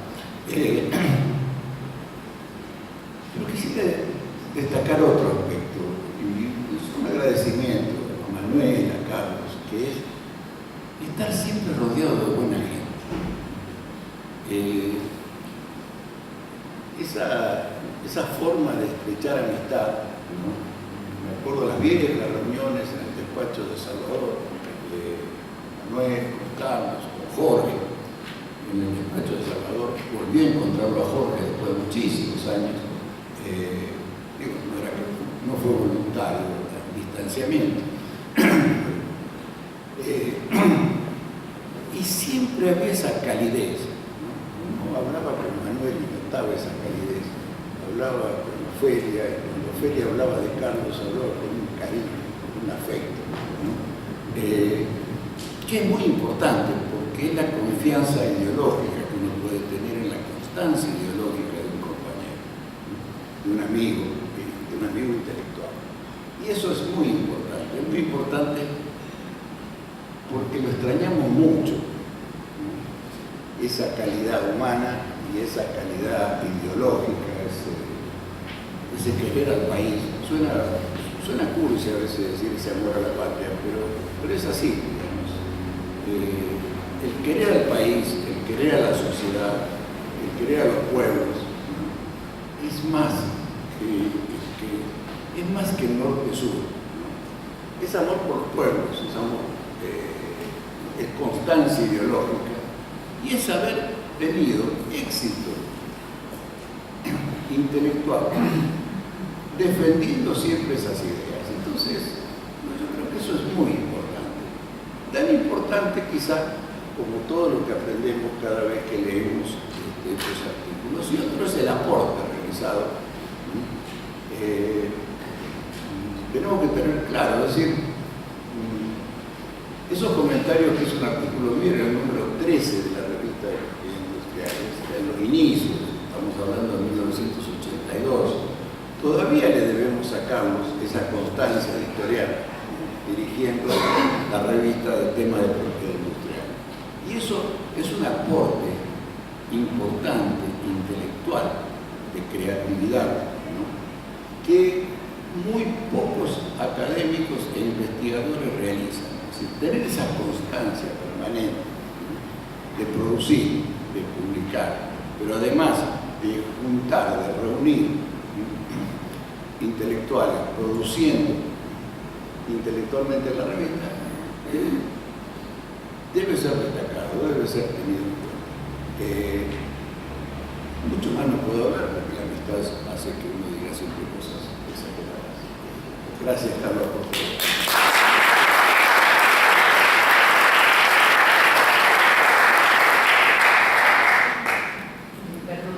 S7: Pero quisiera destacar otro aspecto, y es un agradecimiento a Manuel, a Carlos, que es estar siempre rodeado de buena gente. Esa forma de estrechar amistad, ¿no? Me acuerdo las viejas reuniones en el despacho de Salvador, de Manuel, con Carlos, con Jorge. En el despacho de Salvador volví a encontrarlo a Jorge después de muchísimos años. No fue voluntario el distanciamiento. Y siempre había esa calidez, ¿no? Uno hablaba con Manuel y notaba esa calidez. Hablaba con Ofelia, y cuando Ofelia hablaba de Carlos, hablaba con un cariño, con un afecto, ¿no? Que es muy importante porque es la confianza ideológica que uno puede tener en la constancia ideológica de un compañero, ¿no? de un amigo intelectual. Y eso es muy importante porque lo extrañamos mucho, ¿no? Esa calidad humana y esa calidad ideológica, ese querer al país. Suena cursi a veces decir ese amor a la patria, pero es así, digamos. El querer al país, el querer a la sociedad, el querer a los pueblos, ¿no? es más que norte-sur, ¿no? Es amor por los pueblos, es constancia ideológica y es haber tenido éxito intelectual defendiendo siempre esas ideas. Entonces, yo creo que eso es muy importante. Tan importante quizá como todo lo que aprendemos cada vez que leemos estos artículos, y otro es el aporte realizado. Tenemos que tener claro, es decir, esos comentarios, que es un artículo mío, era el número 13 de la revista de Propiedad Industrial, en los inicios, estamos hablando de 1982, todavía le debemos a Carlos esa constancia editorial, dirigiendo la revista del tema de propiedad industrial. Y eso es un aporte importante, intelectual, de creatividad, ¿no? que muy pocos académicos e investigadores realizan. Es decir, tener esa constancia permanente, ¿no? de producir, de publicar, pero además de juntar, de reunir, ¿no? intelectuales, produciendo intelectualmente la revista, debe ser destacado, debe ser tenido en cuenta. Mucho más no puedo hablar porque la amistad hace que uno diga siempre cosas exageradas. Gracias, Carlos, por todo.
S1: Perdón,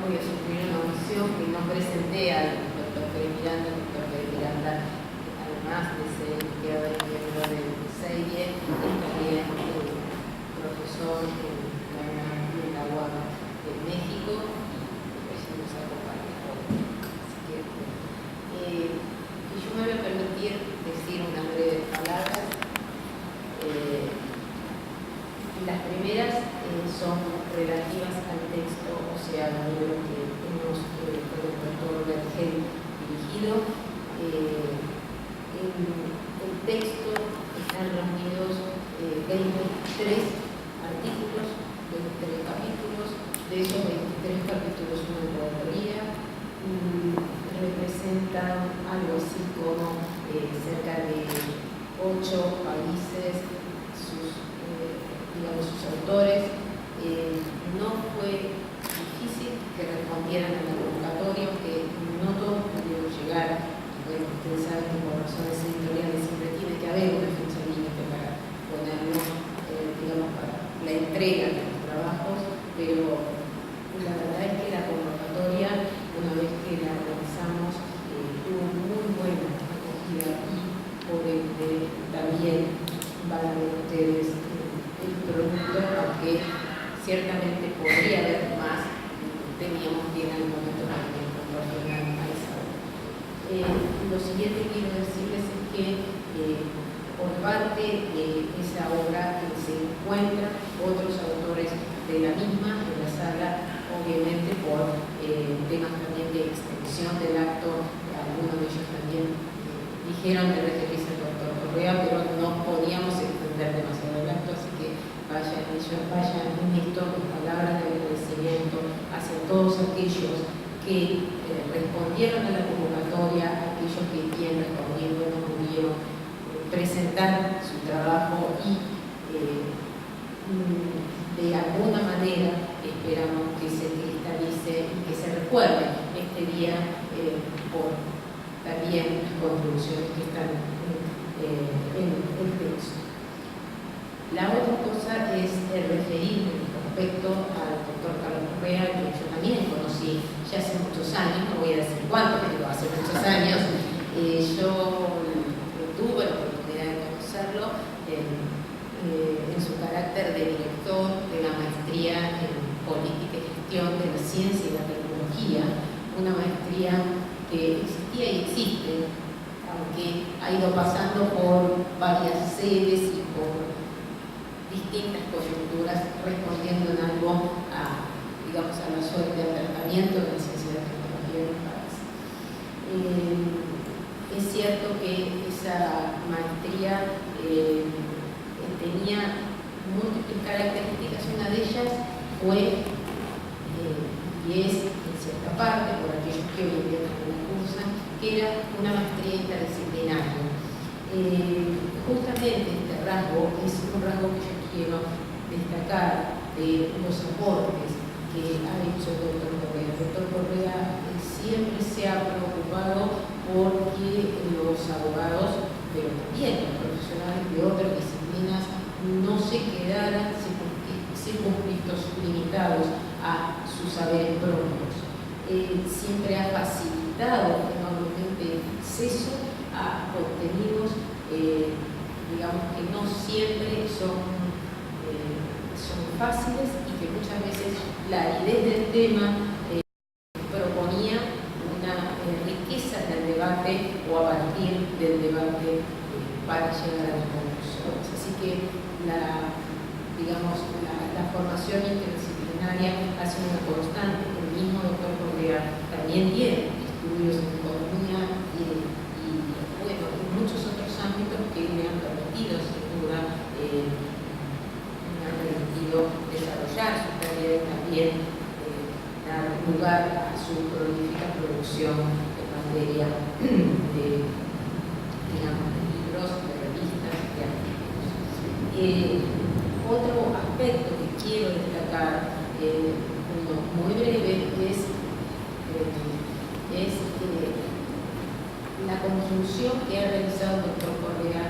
S1: texto están reunidos 23 artículos, 23 capítulos. De esos 23 capítulos, una introductoría representan algo así como cerca de 8 países, sus autores. No fue difícil que respondieran a la convocatoria, aunque no todos pudieron llegar. Bueno, ustedes saben que por razones editoriales siempre tiene que haber una fecha límite para ponerlo, para la entrega de los trabajos, pero la verdad es que la convocatoria, una vez que la realizamos, tuvo muy buena acogida y por ende también van a ver ustedes el producto, aunque ciertamente podría haber más, teníamos que en algún momento también proporcionar a esa obra. Lo siguiente que quiero decirles es que por parte de esa obra se encuentran otros autores de la misma en la sala, obviamente por temas también de extensión del acto. Algunos de ellos también dijeron de referirse al doctor Correa, pero no podíamos extender demasiado el acto, así que vayan en esto mis palabras de agradecimiento hacia todos aquellos que respondieron a la convocatoria, aquellos que bien respondiendo no pudieron presentar su trabajo y de alguna manera esperamos que se cristalice y que se recuerde este día por también las contribuciones que están en el texto. La otra cosa es referirme respecto al doctor Carlos Correa, que yo también conocí ya hace muchos años, no voy a decir cuánto, pero hace muchos años. Yo tuve la oportunidad de conocerlo en su carácter de director de la maestría en política y gestión de la ciencia y la tecnología, una maestría que existía y existe, aunque ha ido pasando por varias sedes y por distintas coyunturas, respondiendo en algo a la suerte de tratamiento de la ciencia y la tecnología en el país. Es cierto que esa maestría tenía múltiples características. Una de ellas fue, y es en cierta parte, por aquellos que hoy en día también la cursan, que era una maestría interdisciplinaria. Justamente este rasgo es un rasgo que yo quiero destacar de los aportes que ha hecho el doctor Correa. El doctor Correa siempre se ha preocupado porque los abogados, pero también los profesionales de otras disciplinas, no se quedaran circunscritos, limitados a sus saberes propios. Siempre ha facilitado enormemente el acceso a contenidos, que no siempre son fáciles y que muchas veces la aridez del tema proponía una riqueza del debate o a partir del debate para llegar a las conclusiones. Así que la formación interdisciplinaria ha sido una constante. El mismo doctor Correa también tiene estudios en economía y en muchos otros ámbitos que le han permitido, sin duda, desarrollar su tarea y también dar lugar a su prolífica producción en materia de libros, de revistas, de artículos. Otro aspecto que quiero destacar, muy breve, es la conjunción que ha realizado el doctor Correa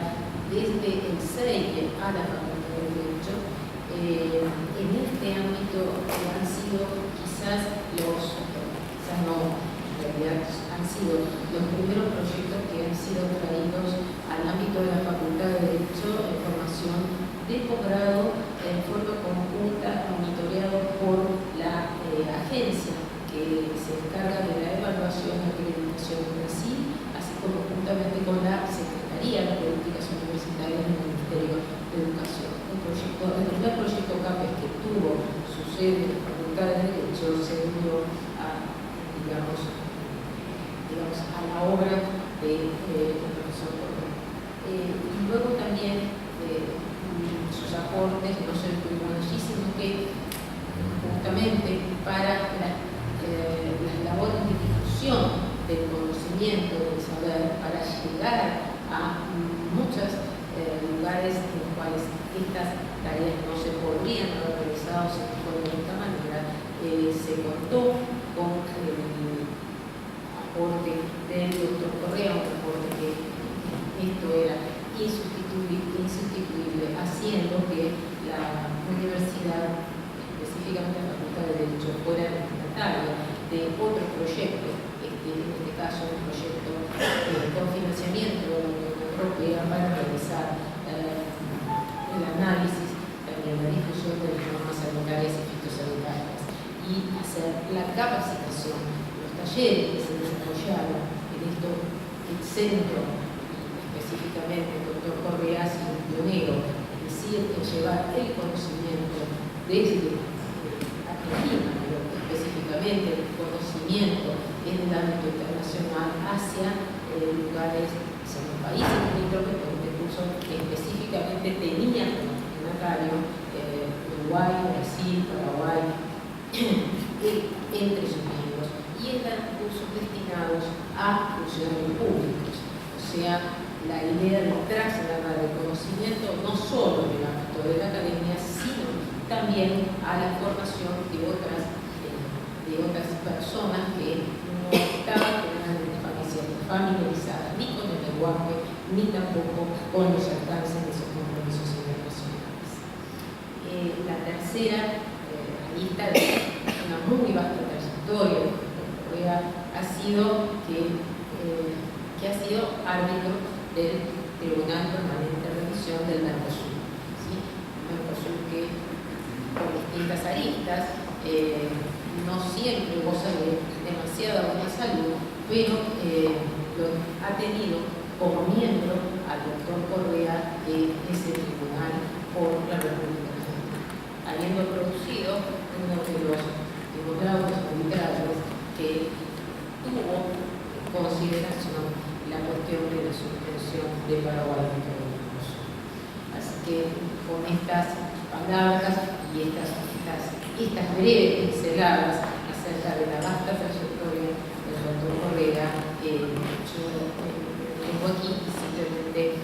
S1: desde el CEIE a la Facultad de Derecho. En este ámbito han sido han sido los primeros proyectos que han sido traídos al ámbito de la Facultad de Derecho en formación de posgrado en forma conjunta, monitoreado por la agencia que se encarga de la evaluación y acreditación en Brasil, así como juntamente con la Secretaría de Políticas Universitarias del Ministerio de Educación. El primer proyecto CAPES que tuvo su sede en la Facultad de Derecho se unió a la obra del profesor Correa. fuera insustituible, haciendo que la universidad, específicamente la Facultad de Derecho, fuera destinataria de otro proyecto, en este caso un proyecto con financiamiento de la Unión Europea para realizar el análisis, también la difusión de las normas sanitarias y fitosanitarias y hacer la capacitación, los talleres que se desarrollaron en esto, el centro, específicamente el doctor Correa ha sido un pionero, es decir, en llevar el conocimiento desde Argentina, pero específicamente el conocimiento en el ámbito internacional hacia lugares, hacia los países limítrofes, porque incluso específicamente tenían como destinatario Uruguay, Brasil, Paraguay, entre sus miembros, y eran cursos destinados a funcionarios públicos, o sea, la idea de trasladar el conocimiento no solo en el ámbito de la academia, sino también a la formación de otras personas que no estaban familiarizadas ni con el lenguaje, ni tampoco con los alcances de esos compromisos internacionales. La tercera lista de una muy vasta trayectoria de Correa ha sido que ha sido árbitro del Tribunal Permanente de Revisión del Mercosur. ¿Sí? Mercosur que por distintas aristas no siempre goza de demasiada buena salud, pero lo ha tenido como miembro al doctor Correa de ese tribunal por la República Argentina, habiendo producido uno de los laudos arbitrarios que tuvo en consideración la cuestión de la suspensión de Paraguay dentro del Mercosur. Así que con estas palabras y estas breves pinceladas acerca de la vasta trayectoria del doctor Correa, yo vengo aquí y simplemente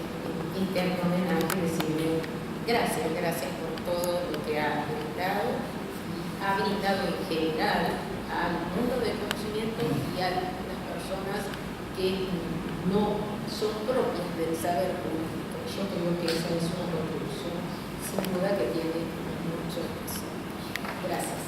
S1: interno homenaje decirle gracias por todo lo que ha brindado en general al mundo del conocimiento y a las personas que no son propias del saber público. Yo creo que esa es una contribución sin duda que tiene mucho peso. Gracias.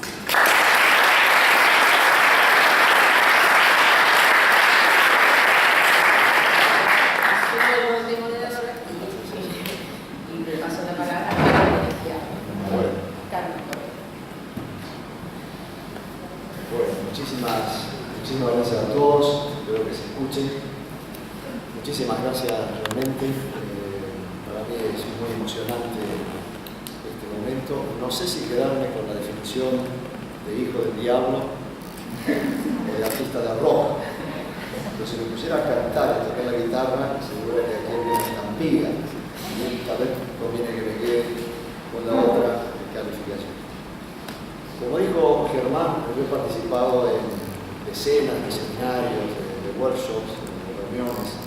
S1: Y le paso la palabra a la colegiada. Carlos Correa.
S8: Bueno, muchísimas gracias a todos, espero que se escuchen. Muchísimas gracias realmente. Para mí es muy emocionante este momento. No sé si quedarme con la definición de hijo del diablo o de artista de rock. Pero si me pusiera a cantar y a tocar la guitarra, seguro que aquí hay una estampida. Y tal vez conviene que me quede con la otra calificación. Como dijo Germán, yo he participado en decenas de seminarios, de workshops, de reuniones,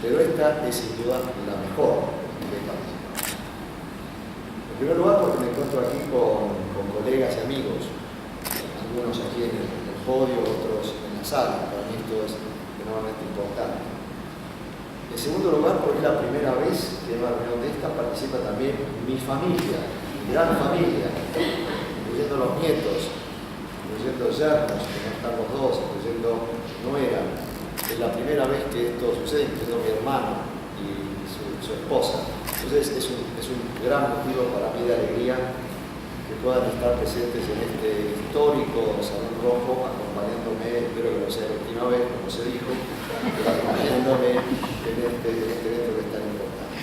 S8: pero esta es sin duda la mejor que he participado. En primer lugar porque me encuentro aquí con colegas y amigos, algunos aquí en el podio, otros en la sala. Para mí esto es enormemente importante. En segundo lugar porque es la primera vez que en una reunión de esta participa también mi familia, mi gran familia, incluyendo los nietos, incluyendo yernos, que no están los dos, incluyendo nuera. Es la primera vez que esto sucede, incluyendo mi hermano y su esposa. Entonces es un gran motivo para mí de alegría que puedan estar presentes en este histórico Salón Rojo, acompañándome, espero que no sea la última vez, como se dijo, pero acompañándome en este evento que es tan importante.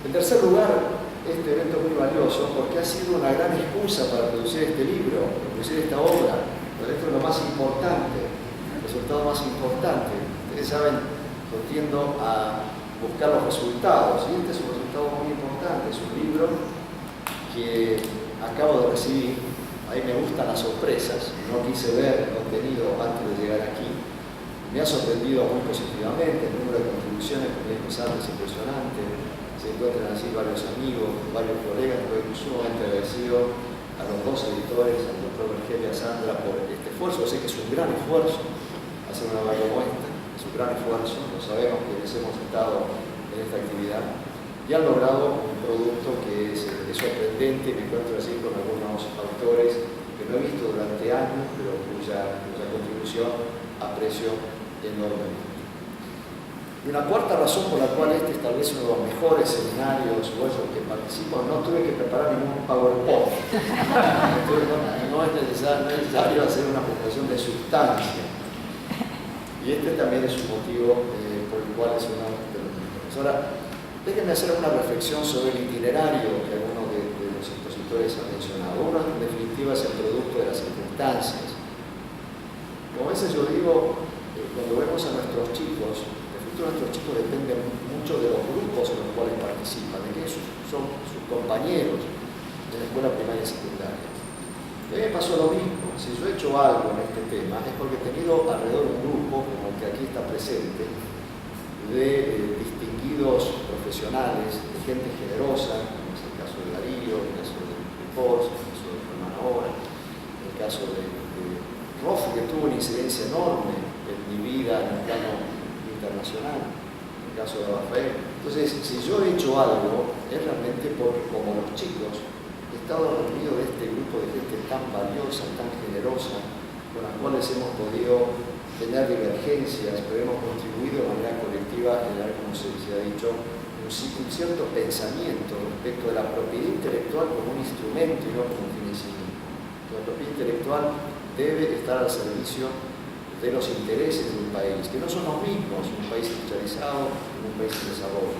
S8: En tercer lugar, este evento es muy valioso porque ha sido una gran excusa para producir este libro, producir esta obra. Pero esto es lo más importante, el resultado más importante. Ustedes saben, yo tiendo a buscar los resultados, y este es un resultado muy importante. Es un libro que acabo de recibir. A mí me gustan las sorpresas, no quise ver el contenido antes de llegar aquí. Me ha sorprendido muy positivamente, el número de contribuciones, como dije antes, es impresionante. Se encuentran así varios amigos, varios colegas. Estoy sumamente agradecido a los dos editores, al doctor Vergel y a Sandra, por este esfuerzo. Sé que es un gran esfuerzo hacer una obra como esta. Es su gran esfuerzo, lo sabemos quienes hemos estado en esta actividad, y han logrado un producto que es sorprendente. Me encuentro así con algunos autores que no he visto durante años, pero cuya contribución aprecio enormemente. Y una cuarta razón por la cual este es tal vez uno de los mejores seminarios o esos que participo, no tuve que preparar ningún PowerPoint. No es necesario hacer una presentación de sustancia. Y este también es un motivo por el cual es uno de los mejores. Ahora, déjenme hacer una reflexión sobre el itinerario que algunos de los expositores han mencionado. Uno, en definitiva, es el producto de las circunstancias. Como a veces yo digo, cuando vemos a nuestros chicos, el futuro de nuestros chicos depende mucho de los grupos en los cuales participan, de quiénes son sus compañeros de la escuela primaria y secundaria. A mí me pasó lo mismo. Si yo he hecho algo en este tema es porque he tenido alrededor un grupo, como el que aquí está presente, de distinguidos profesionales, de gente generosa, como es el caso de Darío, el caso de Force, el caso de Germán ahora, el caso de Rofi, que tuvo una incidencia enorme en mi vida en el plano internacional, el caso de Rafael. Entonces, si yo he hecho algo, es realmente porque, como los chicos, he estado reunido de este grupo de gente tan valiosa, tan generosa, con las cuales hemos podido tener divergencias, pero hemos contribuido de manera colectiva a generar, como se ha dicho, un cierto pensamiento respecto de la propiedad intelectual como un instrumento y no como un fin en sí mismo. La propiedad intelectual debe estar al servicio de los intereses de un país, que no son los mismos en un país industrializado y en un país en desarrollo.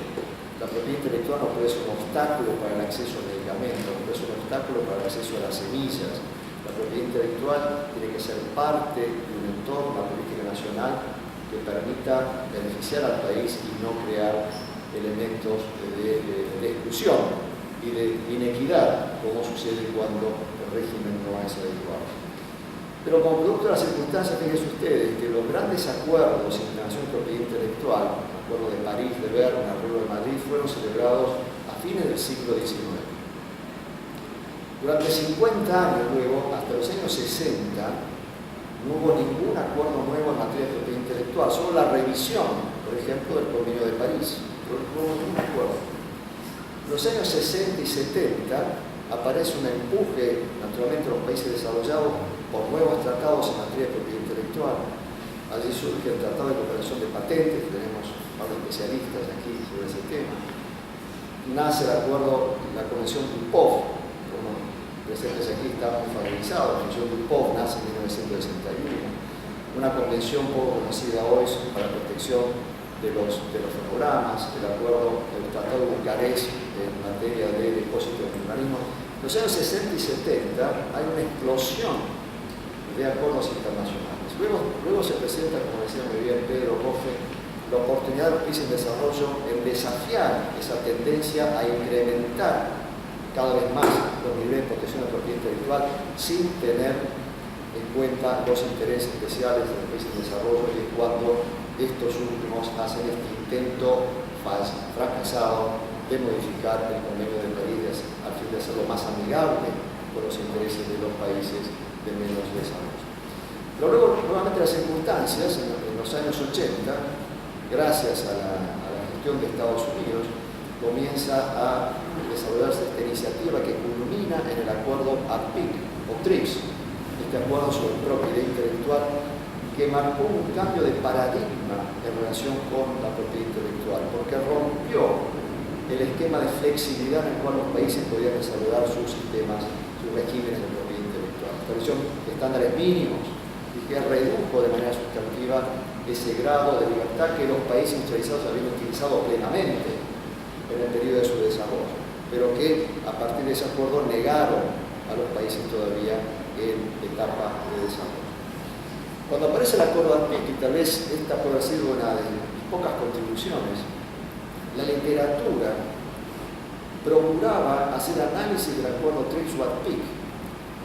S8: La propiedad intelectual no puede ser un obstáculo para el acceso a medicamentos, no puede ser un obstáculo para el acceso a las semillas. La propiedad intelectual tiene que ser parte de un entorno, una política nacional que permita beneficiar al país y no crear elementos de exclusión y de inequidad, como sucede cuando el régimen no es adecuado. Pero como producto de las circunstancias, fíjense ustedes que los grandes acuerdos en relación a propiedad intelectual, el acuerdo de París, de Berna, el acuerdo de Madrid, fueron celebrados a fines del siglo XIX. Durante 50 años luego, hasta los años 60, no hubo ningún acuerdo nuevo en materia de propiedad intelectual, solo la revisión, por ejemplo, del Convenio de París. No hubo ningún acuerdo. En los años 60 y 70 aparece un empuje, naturalmente, en los países desarrollados por nuevos tratados en materia de propiedad intelectual. Allí surge el Tratado de Cooperación de Patentes, tenemos un par de especialistas aquí sobre ese tema. Nace el acuerdo, la Convención DuPont, como presentes aquí están muy familiarizados. La Convención DuPont nace en 1961, una convención poco conocida hoy para la protección de los fonogramas, el acuerdo, el Tratado de Bucarest en materia de depósito de organismos. En los años 60 y 70 hay una explosión de acuerdos internacionales. Luego se presenta, como decía muy bien Pedro Rofe, la oportunidad de los países en desarrollo en desafiar esa tendencia a incrementar cada vez más los niveles de protección de la propiedad intelectual sin tener en cuenta los intereses especiales de los países en desarrollo, y es cuando estos últimos hacen este intento fracasado de modificar el Convenio de París al fin de hacerlo más amigable con los intereses de los países de menos desarrollo. Pero luego, nuevamente, las circunstancias en los años 80, gracias a la gestión de Estados Unidos, comienza a desarrollarse esta iniciativa que culmina en el acuerdo ARPIC o TRIPS, este acuerdo sobre propiedad intelectual que marcó un cambio de paradigma en relación con la propiedad intelectual, porque rompió el esquema de flexibilidad en el cual los países podían desarrollar sus sistemas, sus regímenes de propiedad intelectual. Estableció estándares mínimos y que redujo de manera sustantiva ese grado de libertad que los países industrializados habían utilizado plenamente en el periodo de su desarrollo, pero que a partir de ese acuerdo negaron a los países todavía en etapa de desarrollo. Cuando aparece el acuerdo ARPIC, y tal vez esta pueda ser una de mis pocas contribuciones, la literatura procuraba hacer análisis del acuerdo TRIPS o ARPIC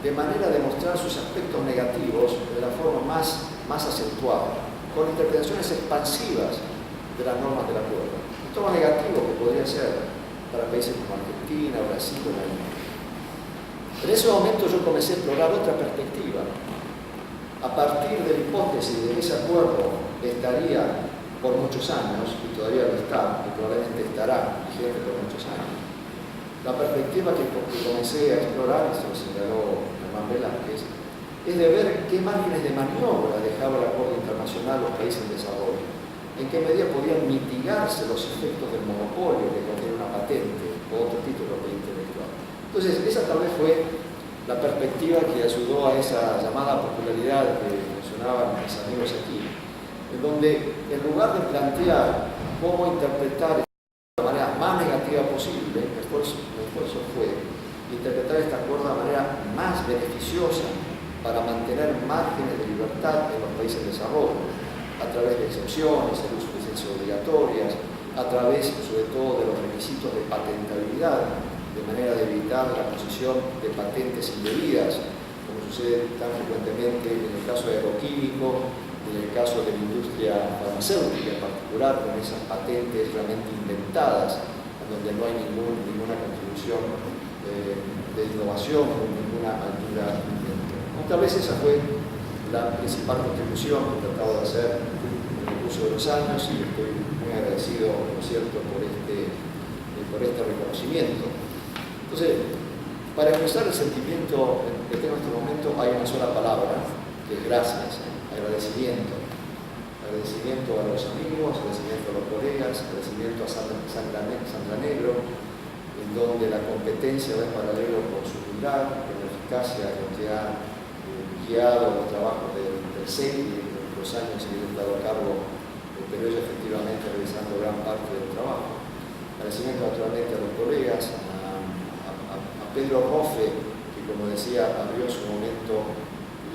S8: de manera de mostrar sus aspectos negativos de la forma más acentuada, con interpretaciones expansivas de las normas del acuerdo. Todo lo negativo que podría ser para países como Argentina, Brasil o Alemania. En ese momento yo comencé a explorar otra perspectiva. A partir de la hipótesis de que ese acuerdo estaría por muchos años, y todavía lo está, y probablemente estará vigente por muchos años. La perspectiva que comencé a explorar, esto lo señaló Germán Velázquez, es de ver qué márgenes de maniobra dejaba el acuerdo internacional a los países en desarrollo, en qué medida podían mitigarse los efectos del monopolio que contiene una patente o otro título de propiedad intelectual. Entonces, esa tal vez fue la perspectiva que ayudó a esa llamada popularidad que mencionaban mis amigos aquí, en donde en lugar de plantear cómo interpretar de la manera más negativa posible, el esfuerzo fue interpretar este acuerdo de la manera más beneficiosa para mantener márgenes de libertad en los países en desarrollo, a través de excepciones, el uso de licencias obligatorias, a través sobre todo de los requisitos de patentabilidad, de manera de evitar la posesión de patentes indebidas, como sucede tan frecuentemente en el caso agroquímico, en el caso de la industria farmacéutica en particular, con esas patentes realmente inventadas, en donde no hay ninguna contribución de innovación o ninguna altura ambiental. Tal vez esa fue la principal contribución que he tratado de hacer en el curso de los años, y estoy muy agradecido, por cierto, por este reconocimiento. Entonces, para expresar el sentimiento que tengo en este momento, hay una sola palabra, que es gracias, agradecimiento. Agradecimiento a los amigos, agradecimiento a los colegas, agradecimiento a Sandra Negro, en donde la competencia va en paralelo con su humildad, con la eficacia con que ha guiado los trabajos del CEI y en los años que he estado a cargo, pero ella efectivamente realizando gran parte del trabajo. Agradecimiento naturalmente a los colegas, a Pedro Rofe, que como decía, abrió en su momento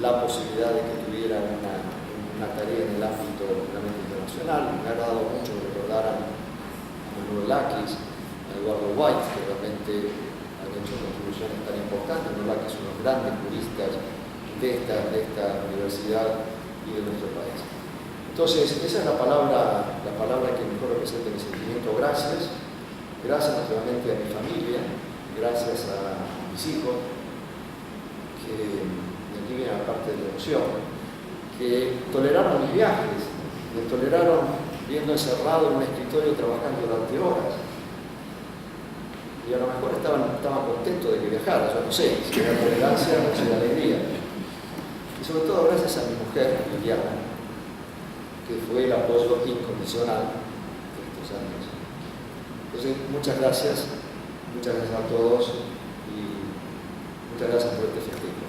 S8: la posibilidad de que tuviera una tarea en el ámbito internacional. Me ha agradado mucho que recordaran a Manuel Lakis, a Eduardo White, que realmente han hecho contribuciones tan importantes. Manuel Lakis es uno de los grandes juristas de esta universidad y de nuestro país. Entonces, esa es la palabra que mejor representa mi sentimiento. Gracias. Gracias naturalmente a mi familia, gracias a mis hijos, que de aquí viene la parte de la opción, que toleraron mis viajes, me toleraron viendo encerrado en un escritorio trabajando durante horas. Y a lo mejor estaban contentos de que viajara, yo no sé, si era tolerancia o si era alegría. Y sobre todo gracias a mi mujer, Liliana, que fue el apoyo incondicional de estos años. Entonces, muchas gracias a todos y muchas gracias por este festejo.